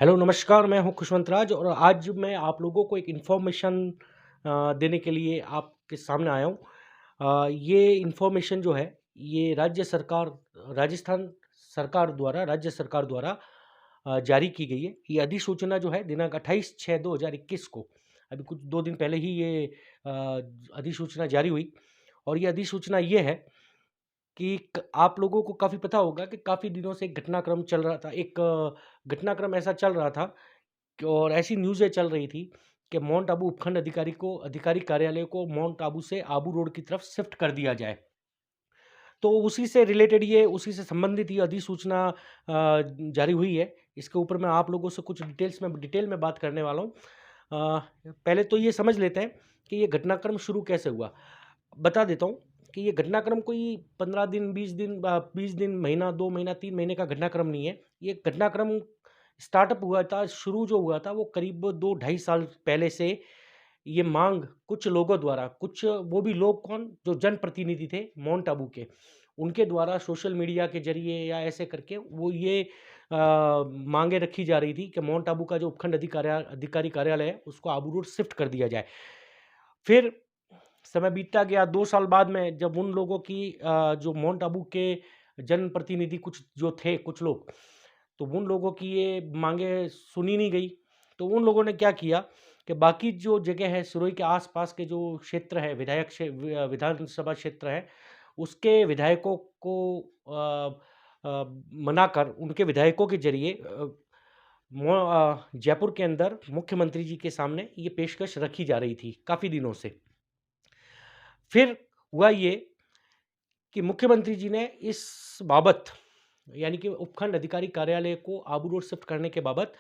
Hello नमस्कार, मैं हूँ खुशवंत राज और आज मैं आप लोगों को एक इन्फॉर्मेशन देने के लिए आपके सामने आया हूँ। ये इन्फॉर्मेशन जो है, ये राजस्थान राज्य सरकार द्वारा जारी की गई है। ये अधिसूचना जो है दिनांक 28/6/2021 को, अभी कुछ 2 दिन पहले ही ये अधिसूचना जारी हुई। और ये अधिसूचना ये है कि आप लोगों को काफ़ी पता होगा कि काफ़ी दिनों से एक घटनाक्रम चल रहा था। घटनाक्रम ऐसा चल रहा था और ऐसी न्यूज़ें चल रही थी कि माउंट आबू उपखंड अधिकारी कार्यालय को माउंट आबू से आबू रोड की तरफ शिफ्ट कर दिया जाए। तो उसी से संबंधित ये अधिसूचना जारी हुई है। इसके ऊपर मैं आप लोगों से कुछ डिटेल में बात करने वाला हूँ। पहले तो ये समझ लेते हैं कि ये घटनाक्रम शुरू कैसे हुआ। बता देता हूँ कि ये घटनाक्रम कोई 15 दिन, 20 दिन, महीना, 2 महीना, 3 महीने का घटनाक्रम नहीं है। ये घटनाक्रम स्टार्टअप हुआ था, शुरू जो हुआ था वो करीब 2 ढाई साल पहले से ये माँग कुछ लोगों द्वारा, कुछ वो भी लोग कौन, जो जनप्रतिनिधि थे माउंट आबू के, उनके द्वारा सोशल मीडिया के ज़रिए या ऐसे करके वो ये माँगें रखी जा रही थी कि माउंट आबू का जो अधिकारी कार्यालय है, उसको आबू रोड शिफ्ट कर दिया जाए। फिर समय बीतता गया, 2 साल बाद में जब उन लोगों की जो माउंट आबू के जनप्रतिनिधि कुछ जो थे, कुछ लोग, तो उन लोगों की ये माँगें सुनी नहीं गई। तो उन लोगों ने क्या किया कि बाकी जो जगह है, सिरोही के आस-पास के जो क्षेत्र है, विधानसभा क्षेत्र है, उसके विधायकों को मनाकर उनके विधायकों के ज़रिए जयपुर के अंदर मुख्यमंत्री जी के सामने ये पेशकश रखी जा रही थी काफ़ी दिनों से। फिर हुआ ये कि मुख्यमंत्री जी ने इस बाबत, यानी कि उपखंड अधिकारी कार्यालय को आबू रोड शिफ्ट करने के बाबत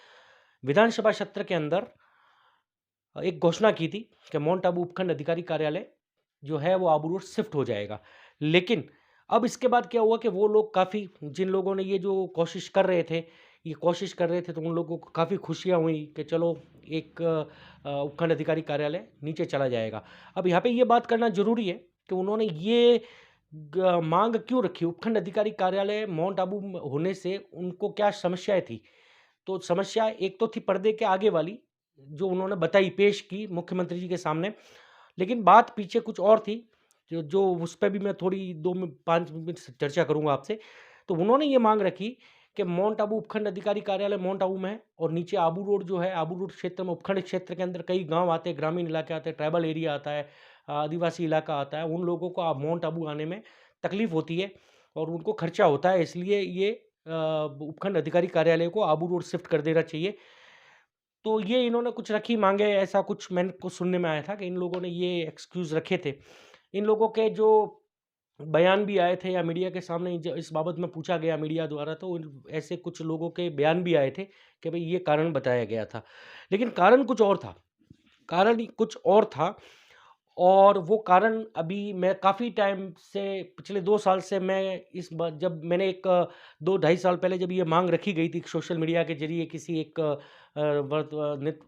विधानसभा सत्र के अंदर एक घोषणा की थी कि माउंट आबू उपखंड अधिकारी कार्यालय जो है वो आबू रोड शिफ्ट हो जाएगा। लेकिन अब इसके बाद क्या हुआ कि वो लोग काफ़ी, जिन लोगों ने ये जो कोशिश कर रहे थे, तो उन लोगों को काफ़ी खुशियाँ हुई कि चलो एक उपखंड अधिकारी कार्यालय नीचे चला जाएगा। अब यहाँ पे ये बात करना ज़रूरी है कि उन्होंने ये मांग क्यों रखी, उपखंड अधिकारी कार्यालय माउंट आबू में होने से उनको क्या समस्याएं थी। तो समस्या एक तो थी पर्दे के आगे वाली, जो उन्होंने पेश की मुख्यमंत्री जी के सामने। लेकिन बात पीछे कुछ और थी, जो जो उस पे भी मैं थोड़ी 2 में 5 मिनट से चर्चा करूँगा आपसे। तो उन्होंने ये माँग रखी कि माउंट आबू उपखंड अधिकारी कार्यालय माउंट आबू में है और नीचे आबू रोड जो है, आबू रोड क्षेत्र में, उपखंड क्षेत्र के अंदर कई गाँव आते हैं, ग्रामीण इलाके आते हैं, ट्राइबल एरिया आता है, आदिवासी इलाका आता है। उन लोगों को माउंट आबू आने में तकलीफ़ होती है और उनको खर्चा होता है, इसलिए ये उपखंड अधिकारी कार्यालय को आबू रोड शिफ्ट कर देना चाहिए। तो ये इन्होंने कुछ रखी माँगे, ऐसा कुछ मैंने को सुनने में आया था कि इन लोगों ने ये एक्सक्यूज़ रखे थे। इन लोगों के जो बयान भी आए थे या मीडिया के सामने इस बाबत में पूछा गया मीडिया द्वारा, तो ऐसे कुछ लोगों के बयान भी आए थे कि भई ये कारण बताया गया था। लेकिन कारण कुछ और था, कारण ही कुछ और था। और वो कारण अभी मैं काफ़ी टाइम से, पिछले 2 साल से मैं इस बात, जब मैंने 2 ढाई साल पहले जब ये माँग रखी गई थी सोशल मीडिया के ज़रिए किसी एक वर्त नित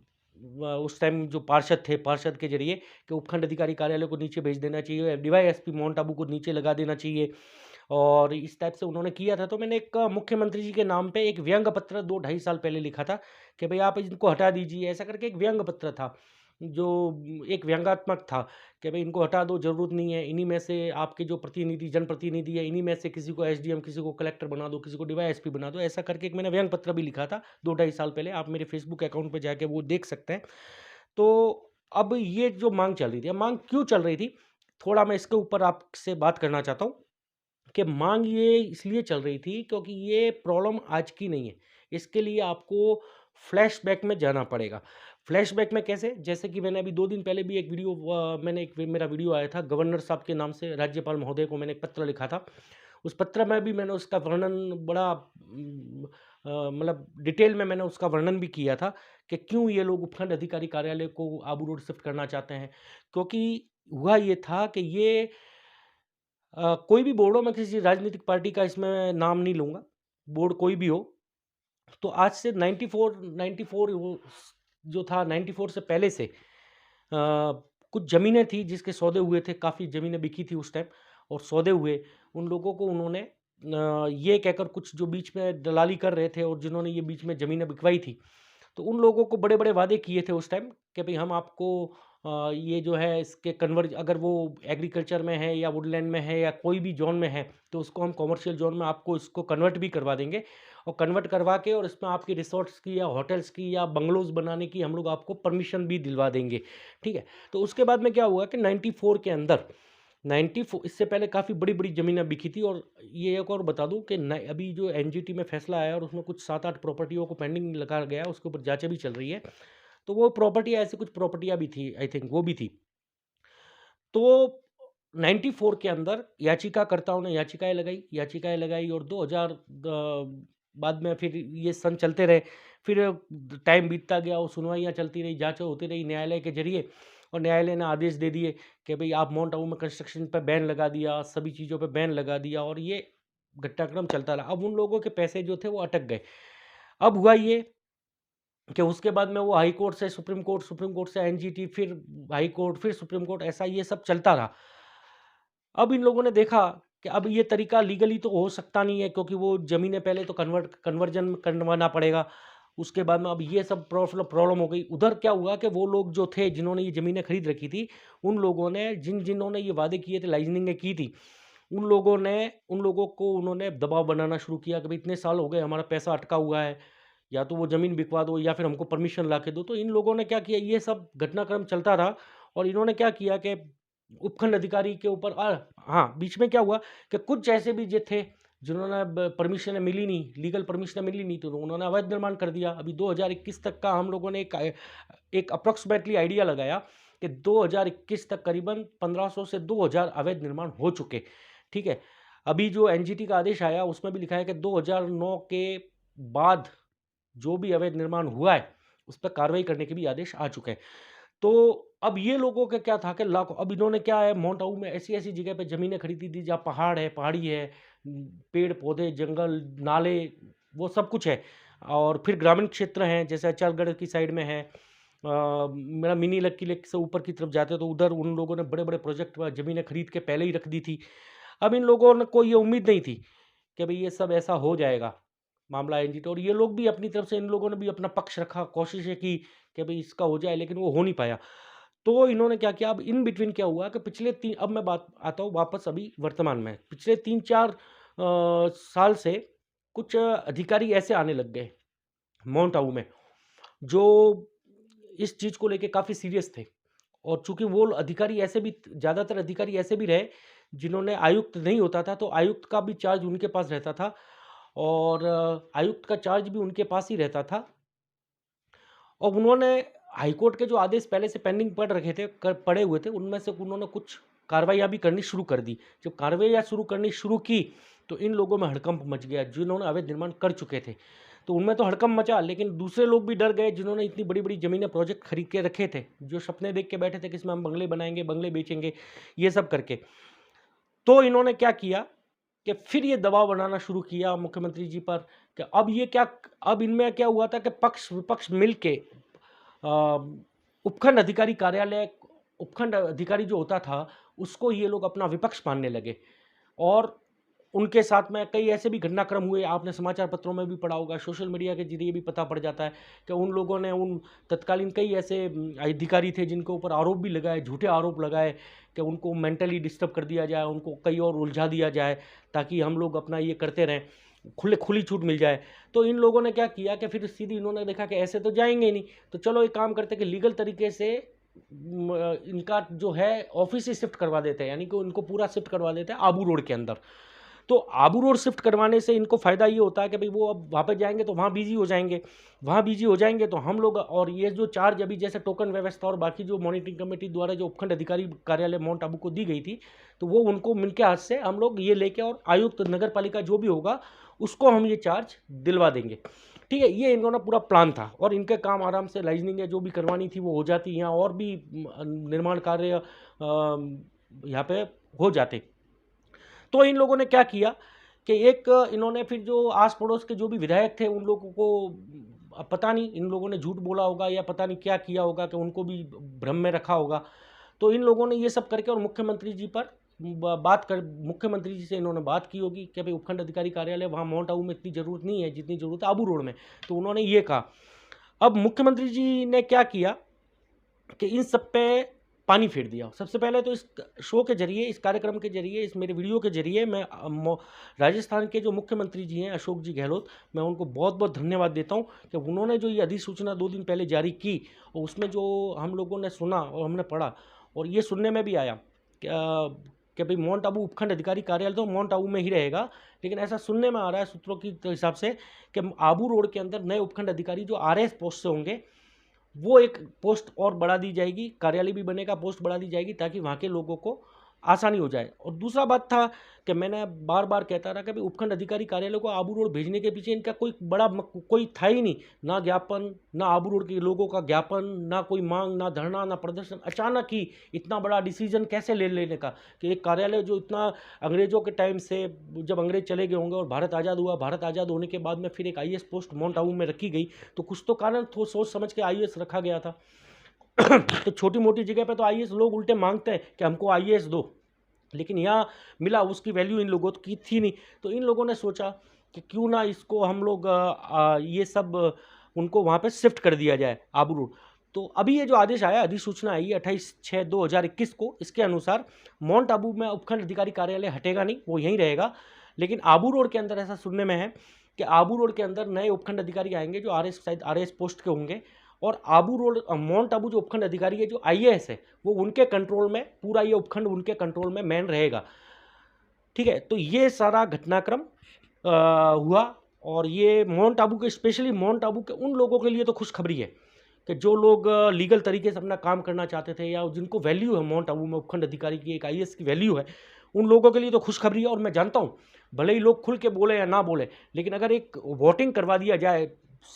उस टाइम जो पार्षद के ज़रिए कि उपखंड अधिकारी कार्यालय को नीचे भेज देना चाहिए, डीवाईएसपी माउंट आबू को नीचे लगा देना चाहिए और इस टाइप से उन्होंने किया था। तो मैंने एक मुख्यमंत्री जी के नाम पे एक व्यंग्य पत्र 2 ढाई साल पहले लिखा था कि भई आप इनको हटा दीजिए, ऐसा करके एक व्यंग्य पत्र था, जो एक व्यंग्यात्मक था कि भई इनको हटा दो, ज़रूरत नहीं है। इन्हीं में से आपके जो जनप्रतिनिधि है, इन्हीं में से किसी को एसडीएम, किसी को कलेक्टर बना दो, किसी को डीवाईएसपी बना दो। ऐसा करके एक मैंने व्यंग्य पत्र भी लिखा था 2 ढाई साल पहले। आप मेरे फ़ेसबुक अकाउंट पे जाके वो देख सकते हैं। तो अब ये जो माँग चल रही थी, अब माँग क्यों चल रही थी? थोड़ा मैं इसके ऊपर आपसे बात करना चाहता हूँ कि माँग ये इसलिए चल रही थी क्योंकि ये प्रॉब्लम आज की नहीं है। इसके लिए आपको फ्लैशबैक में जाना पड़ेगा। फ्लैशबैक में कैसे? जैसे कि मैंने अभी 2 दिन पहले भी मैंने एक मेरा वीडियो आया था, गवर्नर साहब के नाम से राज्यपाल महोदय को मैंने एक पत्र लिखा था। उस पत्र में भी मैंने उसका वर्णन बड़ा मतलब डिटेल में मैंने उसका वर्णन भी किया था कि क्यों ये लोग उपखंड अधिकारी कार्यालय को आबू रोड शिफ्ट करना चाहते हैं। क्योंकि हुआ ये था कि ये कोई भी बोर्ड हो, मैं किसी राजनीतिक पार्टी का इसमें नाम नहीं लूँगा, बोर्ड कोई भी हो, तो आज से 94 वो जो था, 94 से पहले से कुछ ज़मीनें थी जिसके सौदे हुए थे, काफ़ी ज़मीनें बिकी थी उस टाइम और सौदे हुए, उन लोगों को उन्होंने ये कहकर कुछ जो बीच में दलाली कर रहे थे और जिन्होंने ये बीच में ज़मीनें बिकवाई थी, तो उन लोगों को बड़े-बड़े वादे किए थे उस टाइम कि भई हम आपको ये जो है इसके कन्वर्ज अगर वो एग्रीकल्चर में है या वुडलैंड में है या कोई भी ज़ोन में है, तो उसको हम कमर्शियल ज़ोन में आपको इसको कन्वर्ट भी करवा देंगे और कन्वर्ट करवा के और इसमें आपकी रिसॉर्ट्स की या होटल्स की या बंगलोज़ बनाने की हम लोग आपको परमिशन भी दिलवा देंगे, ठीक है? तो उसके बाद में क्या हुआ कि 94 के अंदर 94 इससे पहले काफ़ी बड़ी-बड़ी ज़मीनें बिकी थी और ये एक और बता दूँ कि न अभी जो एनजीटी में फैसला आया और उसमें कुछ 7-8 प्रॉपर्टियों को पेंडिंग लगा गया, उसके ऊपर जाँचें भी चल रही है। तो वो प्रॉपर्टी ऐसी कुछ प्रॉपर्टियाँ भी थी आई थिंक वो भी थी। तो 94 के अंदर याचिकाकर्ताओं ने याचिकाएँ लगाई और 2000 बाद में फिर ये सन चलते रहे। फिर टाइम बीतता गया और सुनवाइयाँ चलती रही, जाँचें होती रही न्यायालय के ज़रिए और न्यायालय ने आदेश दे दिए कि भई आप माउंट आबू में कंस्ट्रक्शन पे बैन लगा दिया, सभी चीज़ों पे बैन लगा दिया और ये घटनाक्रम चलता रहा। अब उन लोगों के पैसे जो थे वो अटक गए। अब हुआ ये कि उसके बाद में वो हाई कोर्ट से सुप्रीम कोर्ट से एनजीटी, फिर हाई कोर्ट, फिर सुप्रीम कोर्ट, ऐसा ये सब चलता रहा। अब इन लोगों ने देखा कि अब ये तरीका लीगली तो हो सकता नहीं है क्योंकि वो ज़मीनें पहले तो कन्वर्जन करवाना पड़ेगा। उसके बाद में अब ये सब प्रॉब्लम हो गई। उधर क्या हुआ कि वो लोग जो थे जिन्होंने ये ज़मीनें खरीद रखी थी, उन लोगों ने जिन्होंने ये वादे किए थे, लाइज़निंगें की थी, उन लोगों को उन्होंने दबाव बनाना शुरू किया कि भई इतने साल हो गए हमारा पैसा अटका हुआ है, या तो वो ज़मीन बिकवा दो या फिर हमको परमिशन ला के दो। तो इन लोगों ने क्या किया, ये सब घटनाक्रम चलता रहा और इन्होंने क्या किया कि उपखंड अधिकारी के ऊपर हाँ, बीच में क्या हुआ कि कुछ ऐसे भी जो थे, जिन्होंने परमिशनें मिली नहीं, लीगल परमिशनें मिली नहीं, तो उन्होंने अवैध निर्माण कर दिया। अभी 2021 तक का हम लोगों ने एक अप्रॉक्सिमेटली आइडिया लगाया कि 2021 तक करीबन 1500 से 2000 अवैध निर्माण हो चुके, ठीक है? अभी जो एनजीटी का आदेश आया, उसमें भी लिखा है कि 2009 के बाद जो भी अवैध निर्माण हुआ है, उस पे कार्रवाई करने के भी आदेश आ चुके हैं। तो अब ये लोगों का क्या था कि लाखों, अब इन्होंने क्या है, माउंट आबू में ऐसी-ऐसी जगह पे ज़मीनें खरीदी थी जहाँ पहाड़ है, पहाड़ी है, पेड़-पौधे, जंगल, नाले, वो सब कुछ है। और फिर ग्रामीण क्षेत्र हैं, जैसे अचालगढ़ की साइड में है। मेरा मिनी लक्की लेक से ऊपर की तरफ जाते हैं तो उधर उन लोगों ने बड़े-बड़े प्रोजेक्ट व ज़मीनें खरीद के पहले ही रख दी थी। अब इन लोगों न को ये उम्मीद नहीं थी कि भई ये सब ऐसा हो जाएगा, मामला एनजीटी, और ये लोग भी अपनी तरफ से, इन लोगों ने भी अपना पक्ष रखा, कोशिशें की कि भई इसका हो जाए, लेकिन वो हो नहीं पाया। तो इन्होंने क्या किया, अब इन बिटवीन क्या हुआ कि पिछले 3, अब मैं बात आता हूँ वापस अभी वर्तमान में। पिछले 3-4 साल से कुछ अधिकारी ऐसे आने लग गए माउंट आबू में, जो इस चीज़ को लेके काफ़ी सीरियस थे। और चूँकि वो अधिकारी ऐसे भी, ज़्यादातर अधिकारी ऐसे भी रहे, जिन्होंने, आयुक्त नहीं होता था, तो आयुक्त का भी चार्ज उनके पास रहता था और आयुक्त का चार्ज भी उनके पास ही रहता था। और उन्होंने हाईकोर्ट के जो आदेश पहले से पेंडिंग पड़े हुए थे, उनमें से उन्होंने कुछ कार्रवाइयाँ भी करनी शुरू कर दी। जब कार्रवाइयाँ शुरू करनी शुरू की, तो इन लोगों में हड़कंप मच गया, जिन्होंने अवैध निर्माण कर चुके थे। तो उनमें तो हड़कंप मचा, लेकिन दूसरे लोग भी डर गए, जिन्होंने इतनी बड़ी-बड़ी ज़मीनें, प्रोजेक्ट खरीद के रखे थे, जो सपने देख के बैठे थे कि इसमें हम बंगले बनाएँगे, बंगले बेचेंगे, ये सब करके। तो इन्होंने क्या किया कि फिर ये दबाव बनाना शुरू किया मुख्यमंत्री जी पर कि अब इनमें क्या हुआ था कि पक्ष-विपक्ष मिल के अ, उपखंड अधिकारी कार्यालय, उपखंड अधिकारी जो होता था, उसको ये लोग अपना विपक्ष मानने लगे और उनके साथ में कई ऐसे भी घटनाक्रम हुए, आपने समाचार पत्रों में भी पढ़ा होगा, सोशल मीडिया के ज़रिए भी पता पड़ जाता है कि उन लोगों ने उन तत्कालीन कई ऐसे अधिकारी थे जिनके ऊपर आरोप भी लगाए, झूठे आरोप लगाए कि उनको मेंटली डिस्टर्ब कर दिया जाए, उनको कहीं और उलझा दिया जाए, ताकि हम लोग अपना ये करते रहें, खुली छूट मिल जाए। तो इन लोगों ने क्या किया कि फिर सीधी इन्होंने देखा कि ऐसे तो जाएँगे नहीं, तो चलो एक काम करते हैं कि लीगल तरीके से इनका जो है ऑफ़िस ही शिफ्ट करवा देते हैं, यानी कि उनको पूरा शिफ्ट करवा देते हैं आबू रोड के अंदर। तो आबू रोड शिफ्ट करवाने से इनको फ़ायदा ये होता है कि भई वो अब वहाँ पे जाएँगे तो वहाँ बिज़ी हो जाएँगे। वहाँ बिज़ी हो जाएँगे तो हम लोग, और ये जो चार्ज अभी जैसे टोकन व्यवस्था और बाकी जो मॉनिटरिंग कमेटी द्वारा जो उपखंड अधिकारी कार्यालय माउंट आबू को दी गई थी, तो वो उनको मिनके हाथ से हम लोग ये लेके, और आयुक्त नगर पालिका जो भी होगा, उसको हम ये चार्ज दिलवा देंगे। ठीक है? ये इन्होंना पूरा प्लान था और इनके काम आराम से, लाइज़निंगें जो भी करवानी थी वो हो जाती, यहाँ और भी निर्माण कार्य यहाँ पे हो जाते। तो इन लोगों ने क्या किया कि एक इन्होंने फिर जो आस-पड़ोस के जो भी विधायक थे, उन लोगों को अब पता नहीं इन लोगों ने झूठ बोला होगा या पता नहीं क्या किया होगा कि उनको भी भ्रम में रखा होगा। तो इन लोगों ने ये सब करके और मुख्यमंत्री जी पर बात कर मुख्यमंत्री जी से इन्होंने बात की होगी कि भाई उपखंड अधिकारी कार्यालय वहाँ माउंट आबू में इतनी ज़रूरत नहीं है जितनी ज़रूरत है आबू रोड में, तो उन्होंने ये कहा। अब मुख्यमंत्री जी ने क्या किया कि इन सब पे पानी फेर दिया। सबसे पहले तो इस शो के जरिए, इस कार्यक्रम के जरिए, इस मेरे वीडियो के जरिए मैं राजस्थान के जो मुख्यमंत्री जी हैं अशोक जी गहलोत, मैं उनको बहुत बहुत धन्यवाद देता हूँ कि उन्होंने जो ये अधिसूचना 2 दिन पहले जारी की और उसमें जो हम लोगों ने सुना और हमने पढ़ा और ये सुनने में भी आया कि भाई माउंट आबू उपखंड अधिकारी कार्यालय तो माउंट आबू में ही रहेगा, लेकिन ऐसा सुनने में आ रहा है सूत्रों के हिसाब से कि आबू रोड के अंदर नए उपखंड अधिकारी जो आरएएस पोस्ट से होंगे वो एक पोस्ट और बढ़ा दी जाएगी, कार्यालय भी बनेगा, पोस्ट बढ़ा दी जाएगी ताकि वहाँ के लोगों को आसानी हो जाए। और दूसरा बात था कि मैंने बार बार कहता रहा कि भाई उपखंड अधिकारी कार्यालय को आबू रोड भेजने के पीछे इनका कोई बड़ा कोई था ही नहीं, ना ज्ञापन, ना आबू रोड के लोगों का ज्ञापन, ना कोई मांग, ना धरना, ना प्रदर्शन। अचानक ही इतना बड़ा डिसीजन कैसे ले लेने का कि एक कार्यालय जो इतना अंग्रेजों के टाइम से, जब अंग्रेज चले गए होंगे और भारत आज़ाद हुआ, भारत आज़ाद होने के बाद में फिर एक आईएएस पोस्ट माउंट आबू में रखी गई, तो कुछ तो कारण सोच समझ के आईएएस रखा गया था। तो छोटी मोटी जगह पे तो आईएएस लोग उल्टे मांगते हैं कि हमको आईएएस दो, लेकिन यहाँ मिला उसकी वैल्यू इन लोगों की थी नहीं। तो इन लोगों ने सोचा कि क्यों ना इसको हम लोग ये सब उनको वहाँ पे शिफ्ट कर दिया जाए आबू रोड। तो अभी ये जो आदेश आया, अधिसूचना आई है 28/6/2021 को, इसके अनुसार माउंट आबू में उपखंड अधिकारी कार्यालय हटेगा नहीं, वो यहीं रहेगा। लेकिन आबू रोड के अंदर ऐसा सुनने में है कि आबू रोड के अंदर नए उपखंड अधिकारी आएंगे जो आरएस पोस्ट के होंगे, और आबू रोड माउंट आबू जो उपखंड अधिकारी है जो आईएएस है वो उनके कंट्रोल में, पूरा ये उपखंड उनके कंट्रोल में मैन रहेगा। ठीक है, तो ये सारा घटनाक्रम हुआ। और ये माउंट आबू के, स्पेशली माउंट आबू के उन लोगों के लिए तो खुशखबरी है कि जो लोग लीगल तरीके से अपना काम करना चाहते थे या जिनको वैल्यू है माउंट आबू में उपखंड अधिकारी की, एक आईएएस की वैल्यू है, उन लोगों के लिए तो खुशखबरी है। और मैं जानता हूँ भले ही लोग खुल के बोले या ना बोले, लेकिन अगर एक वोटिंग करवा दिया जाए,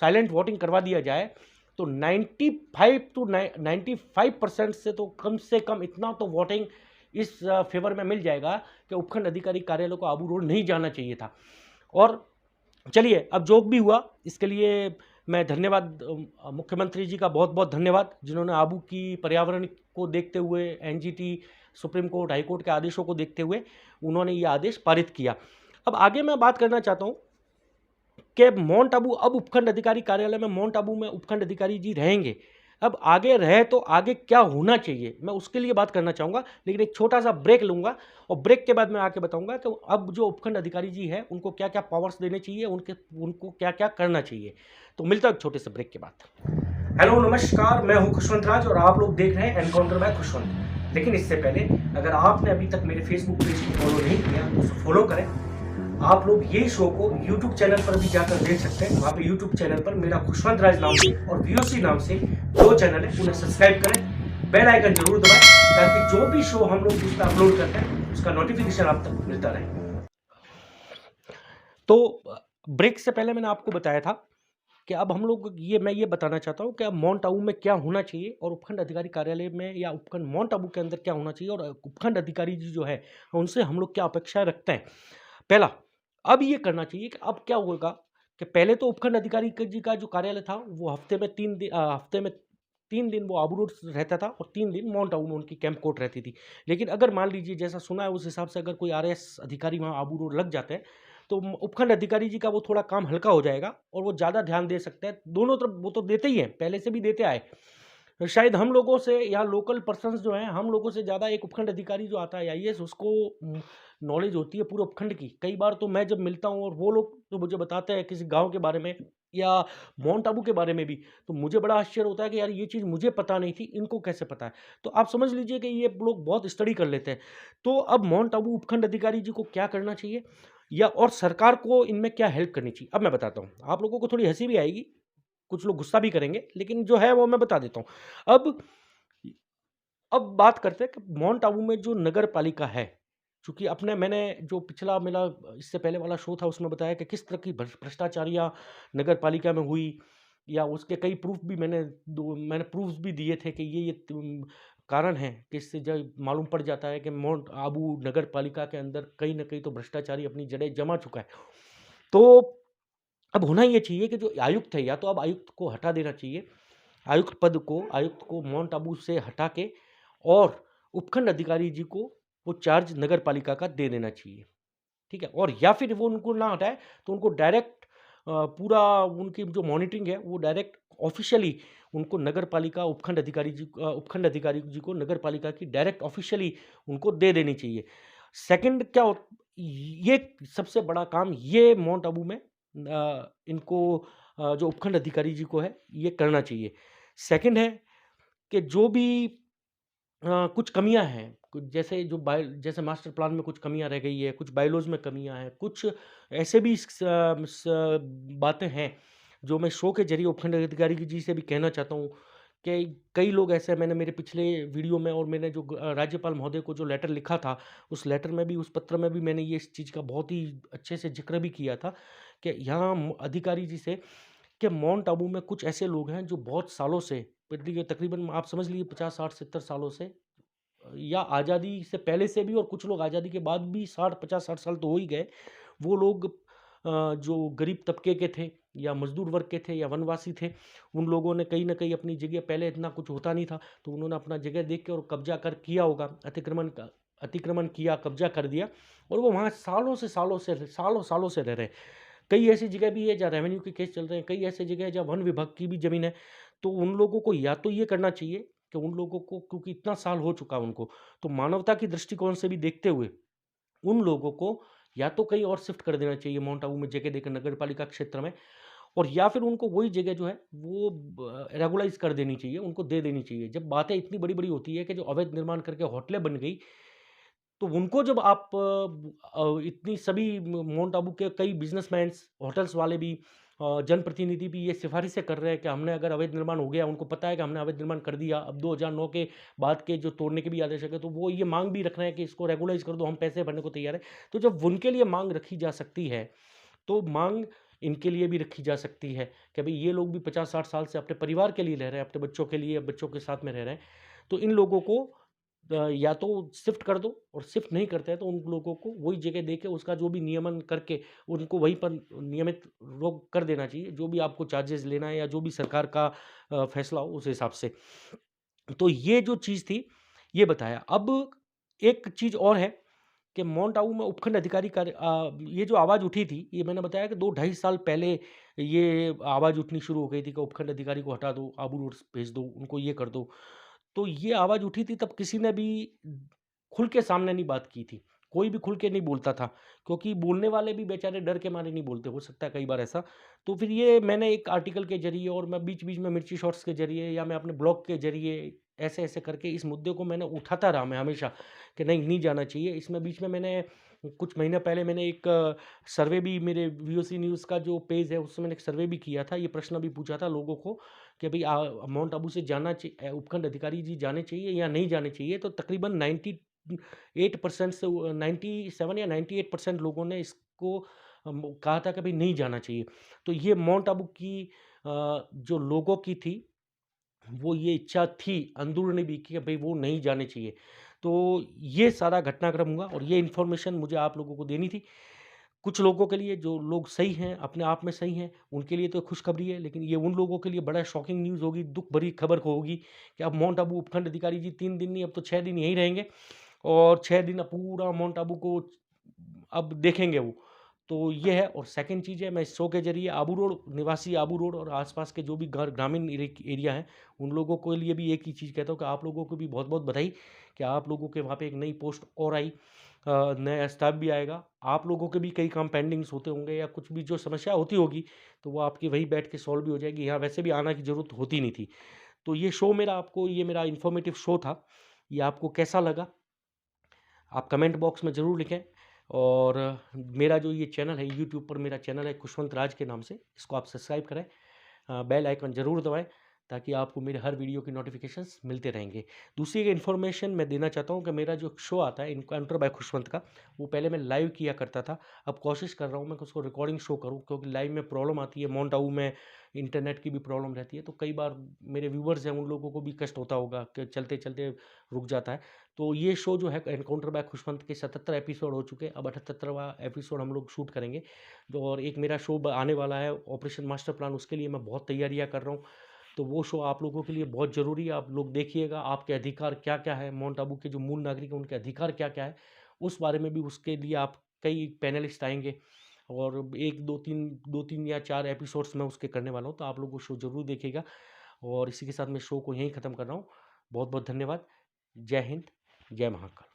साइलेंट वोटिंग करवा दिया जाए, तो 95% से तो कम इतना तो वोटिंग इस फेवर में मिल जाएगा कि उपखंड अधिकारी कार्यालय को आबू रोड नहीं जाना चाहिए था। और चलिए, अब जो भी हुआ इसके लिए मैं धन्यवाद, मुख्यमंत्री जी का बहुत बहुत धन्यवाद, जिन्होंने आबू की पर्यावरण को देखते हुए, NGT, supreme court, high court के आदेशों को देखते हुए उन्होंने ये आदेश पारित किया। अब आगे मैं बात करना चाहता हूँ कि माउंट आबू, अब उपखंड अधिकारी कार्यालय में माउंट आबू में उपखंड अधिकारी जी रहेंगे। अब आगे रहे तो आगे क्या होना चाहिए, मैं उसके लिए बात करना चाहूँगा, लेकिन एक छोटा सा ब्रेक लूँगा और ब्रेक के बाद मैं आके बताऊँगा कि अब जो उपखंड अधिकारी जी हैं उनको क्या क्या पावर्स देने चाहिए, उनको क्या क्या करना चाहिए। तो मिलता है एक छोटे से ब्रेक के बाद। हेलो नमस्कार, मैं हूँ खुशवंत राज और आप लोग देख रहे हैं एनकाउंटर बाय खुशवंत। लेकिन इससे पहले अगर आपने अभी तक मेरे फेसबुक पेज को फॉलो नहीं किया तो उसे फॉलो करें। आप लोग ये शो को यूट्यूब चैनल पर भी जाकर देख सकते हैं। वहाँ पे यूट्यूब चैनल पर मेरा खुशवंत राज नाम से और वीओसी नाम से 2 चैनल है, उन्हें सब्सक्राइब करें, बेल आइकन जरूर दबाएं ताकि जो भी शो हम लोग उस पर अपलोड करते हैं उसका नोटिफिकेशन आप तक मिलता रहे। तो ब्रेक से पहले मैंने आपको बताया था कि अब हम लोग मैं ये बताना चाहता हूँ कि अब माउंट आबू में क्या होना चाहिए और उपखंड अधिकारी कार्यालय में या उपखंड माउंट आबू के अंदर क्या होना चाहिए और उपखंड अधिकारी जी जो है उनसे हम लोग क्या अपेक्षाएं रखते हैं। पहला, अब ये करना चाहिए कि अब क्या होगा कि पहले तो उपखंड अधिकारी जी का जो कार्यालय था वो हफ्ते में 3 दिन वो आबू रोड रहता था और 3 दिन माउंट आबू में उनकी कैंप कोर्ट रहती थी। लेकिन अगर मान लीजिए, जैसा सुना है उस हिसाब से, अगर कोई आरएएस अधिकारी वहाँ आबू रोड लग जाते हैं तो उपखंड अधिकारी जी का वो थोड़ा काम हल्का हो जाएगा और वो ज़्यादा ध्यान दे सकते हैं। दोनों तरफ वो तो देते ही हैं, पहले से भी देते आए। शायद हम लोगों से या लोकल पर्सन्स जो हैं, हम लोगों से ज़्यादा एक उपखंड अधिकारी जो आता है आईएएस, उसको नॉलेज होती है पूरे उपखंड की। कई बार तो मैं जब मिलता हूँ और वो लोग जो मुझे बताते हैं किसी गांव के बारे में या माउंट आबू के बारे में भी, तो मुझे बड़ा आश्चर्य होता है कि यार ये चीज़ मुझे पता नहीं थी, इनको कैसे पता है। तो आप समझ लीजिए कि ये लोग बहुत स्टडी कर लेते हैं। तो अब माउंट आबू उपखंड अधिकारी जी को क्या करना चाहिए या और सरकार को इनमें क्या हेल्प करनी चाहिए, अब मैं बताता हूँ। आप लोगों को थोड़ी हंसी भी आएगी, कुछ लोग गुस्सा भी करेंगे, लेकिन जो है वो मैं बता देता हूँ। अब बात करते हैं कि माउंट आबू में जो नगर पालिका है, चूँकि मैंने जो पिछला मेरा इससे पहले वाला शो था उसमें बताया कि किस तरह की भ्रष्टाचारियाँ नगर पालिका में हुई, या उसके कई प्रूफ भी मैंने प्रूफ्स भी दिए थे कि ये कारण है कि इससे जब मालूम पड़ जाता है कि माउंट आबू नगर पालिका के अंदर कहीं न कहीं तो भ्रष्टाचारी अपनी जड़ें जमा चुका है। तो अब होना ये चाहिए कि जो आयुक्त है, या तो अब आयुक्त को हटा देना चाहिए, आयुक्त को माउंट आबू से हटा के और उपखंड अधिकारी जी को वो चार्ज नगर पालिका का दे देना चाहिए, ठीक है? और या फिर वो उनको ना हटाए तो उनको डायरेक्ट पूरा उनकी जो मॉनिटरिंग है वो डायरेक्ट ऑफ़िशियली उनको नगर पालिका उपखंड अधिकारी जी को नगर पालिका की डायरेक्ट ऑफ़िशियली उनको दे देनी चाहिए। सेकंड क्या हो ये सबसे बड़ा काम ये माउंट आबू में इनको जो उपखंड अधिकारी जी को है ये करना चाहिए। सेकंड है कि जो भी कुछ कमियाँ हैं, कुछ जैसे जो जैसे मास्टर प्लान में कुछ कमियाँ रह गई है, कुछ बायलॉज़ में कमियाँ हैं, कुछ ऐसे भी बातें हैं, जो मैं शो के ज़रिए उपखंड अधिकारी जी से भी कहना चाहता हूँ कि कई लोग ऐसे मैंने मेरे पिछले वीडियो में और मैंने जो राज्यपाल महोदय को जो लेटर लिखा था, उस लेटर में भी, उस पत्र में भी मैंने ये इस चीज़ का बहुत ही अच्छे से ज़िक्र भी किया था कि यहाँ अधिकारी जी से कि माउंट आबू में कुछ ऐसे लोग हैं जो बहुत सालों से तकरीबन आप समझ लीजिए 50, 60, 70 सालों से या आज़ादी से पहले से भी और कुछ लोग आज़ादी के बाद भी 60, 50, 60 साल तो हो ही गए। वो लोग जो गरीब तबके के थे या मज़दूर वर्ग के थे या वनवासी थे, उन लोगों ने कहीं न कहीं अपनी जगह पहले इतना कुछ होता नहीं था, तो उन्होंने अपना जगह देख के और कब्ज़ा कर किया होगा, अतिक्रमण किया, कब्ज़ा कर दिया और वो वहाँ सालों-सालों से रह रहे हैं। कई ऐसी जगह भी है जहाँ रेवेन्यू के केस चल रहे हैं, कई ऐसी जगह है जहाँ वन विभाग की भी ज़मीन है। तो उन लोगों को या तो ये करना चाहिए कि उन लोगों को क्योंकि इतना साल हो चुका है उनको, तो मानवता की दृष्टिकोण से भी देखते हुए उन लोगों को या तो कहीं और शिफ्ट कर देना चाहिए माउंट आबू में जगह देकर नगर पालिका क्षेत्र में और या फिर उनको वही जगह जो है वो रेगुलाइज़ कर देनी चाहिए, उनको दे देनी चाहिए। जब बातें इतनी बड़ी-बड़ी होती है कि जो अवैध निर्माण करके होटलें बन गई तो उनको जब आप इतनी सभी माउंट आबू के कई बिजनेसमैन्स, होटल्स वाले भी जनप्रतिनिधि भी ये सिफ़ारिशें कर रहे हैं कि हमने अगर अवैध निर्माण हो गया, उनको पता है कि हमने अवैध निर्माण कर दिया, अब 2009 के बाद के जो तोड़ने के भी आदेश है, तो वो ये माँग भी रख रहे हैं कि इसको रेगुलाइज़ कर दो, हम पैसे भरने को तैयार हैं। तो जब उनके लिए माँग रखी जा सकती है, तो माँग इनके लिए भी रखी जा सकती है कि भई ये लोग भी 50-60 साल से अपने परिवार के लिए रह रहे हैं, अपने बच्चों के लिए, बच्चों के साथ में रह रहे हैं। तो इन लोगों को या तो शिफ्ट कर दो और शिफ्ट नहीं करते हैं तो उन लोगों को वही जगह देके उसका जो भी नियमन करके उनको वहीं पर नियमित रोक कर देना चाहिए, जो भी आपको चार्जेज़ लेना है या जो भी सरकार का फैसला हो उस हिसाब से। तो ये जो चीज़ थी, ये बताया। अब एक चीज़ और है कि माउंट आबू में उपखंड अधिकारी ये जो आवाज़ उठी थी, ये मैंने बताया कि 2 ढाई साल पहले ये आवाज़ उठनी शुरू हो गई थी कि उपखंड अधिकारी को हटा दो, आबू रोड भेज दो, उनको ये कर दो। तो ये आवाज़ उठी थी तब किसी ने भी खुल के सामने नहीं बात की थी। कोई भी खुल के नहीं बोलता था, क्योंकि बोलने वाले भी बेचारे डर के मारे नहीं बोलते, हो सकता है कई बार ऐसा। तो फिर ये मैंने एक आर्टिकल के ज़रिए और मैं बीच-बीच में मिर्ची शॉट्स के ज़रिए या मैं अपने ब्लॉग के ज़रिए ऐसे-ऐसे करके इस मुद्दे को मैंने उठाता रहा मैं हमेशा कि नहीं जाना चाहिए। इसमें बीच में मैंने कुछ महीने पहले मैंने एक सर्वे भी मेरे वीओसी न्यूज़ का जो पेज है उससे मैंने एक सर्वे भी किया था। ये प्रश्न भी पूछा था लोगों को कि भई माउंट आबू से उपखंड अधिकारी जी जाने चाहिए या नहीं जाने चाहिए? तो तकरीबन 98% से 97 या 98% लोगों ने इसको कहा था कि भई नहीं जाना चाहिए। तो ये माउंट आबू की जो लोगों की थी, वो ये इच्छा थी अंदरूनी भी कि भई वो नहीं जाने चाहिए। तो ये सारा घटनाक्रम हुआ और ये इन्फॉर्मेशन मुझे आप लोगों को देनी थी। कुछ लोगों के लिए जो लोग सही हैं, अपने आप में सही हैं, उनके लिए तो खुशखबरी है, लेकिन ये उन लोगों के लिए बड़ा शॉकिंग न्यूज़ होगी, दुःख भरी खबर होगी कि अब माउंट आबू उपखंड अधिकारी जी 3 दिन नहीं, अब तो 6 दिन यहीं रहेंगे और 6 दिन अब पूरा माउंट आबू को अब देखेंगे वो। तो ये है और सेकंड चीज़ है, मैं इस शो के ज़रिए आबू रोड निवासी आबू रोड और आस-पास के जो भी ग्रामीण एरिया हैं, उन लोगों के लिए भी एक ही चीज़ कहता हूँ कि आप लोगों को भी बहुत-बहुत बधाई कि आप लोगों के वहाँ पे एक नई पोस्ट और आई। नया स्टाफ भी आएगा। आप लोगों के भी कई काम पेंडिंग्स होते होंगे या कुछ भी जो समस्या होती होगी, तो वो आपकी वहीं बैठ के सॉल्व भी हो जाएगी। यहाँ वैसे भी आना की ज़रूरत होती नहीं थी। तो ये मेरा इन्फॉर्मेटिव शो था। ये आपको कैसा लगा? आप कमेंट बॉक्स में ज़रूर लिखें और मेरा जो ये चैनल है यूट्यूब पर मेरा चैनल है खुशवंत राज के नाम से, इसको आप सब्सक्राइब करें। बेल आइकन ज़रूर दबाएँ ताकि आपको मेरे हर वीडियो की नोटिफ़िकेशंस मिलते रहेंगे। दूसरी एक इन्फॉर्मेशन मैं देना चाहता हूँ कि मेरा जो शो आता है एनकाउंटर बाय खुशवंत का, वो पहले मैं लाइव किया करता था। अब कोशिश कर रहा हूँ मैं कि उसको रिकॉर्डिंग शो करूँ क्योंकि लाइव में प्रॉब्लम आती है, माउंट आबू में इंटरनेट की भी प्रॉब्लम रहती है, तो कई बार मेरे व्यूअर्स हैं उन लोगों को भी कष्ट होता होगा कि चलते-चलते रुक जाता है। तो ये शो जो है एनकाउंटर बाय खुशवंत के 77 एपिसोड हो चुके हैं, अब 78वाँ एपिसोड हम लोग शूट करेंगे। जो और एक मेरा शो आने वाला है ऑपरेशन मास्टर प्लान, उसके लिए मैं बहुत तैयारियां कर रहा हूँ। तो वो शो आप लोगों के लिए बहुत ज़रूरी है, आप लोग देखिएगा। आपके अधिकार क्या-क्या है, माउंट आबू के जो मूल नागरिक हैं, उनके अधिकार क्या-क्या है, उस बारे में भी उसके लिए आप कई पैनलिस्ट आएँगे और 1, 2, 3 या 4 एपिसोड्स मैं उसके करने वाला हूँ, तो आप लोग वो शो ज़रूर देखिएगा और इसी के साथ मैं शो को यहीं ख़त्म कर रहा हूँ। बहुत-बहुत धन्यवाद। जय हिंद, जय महाकाल।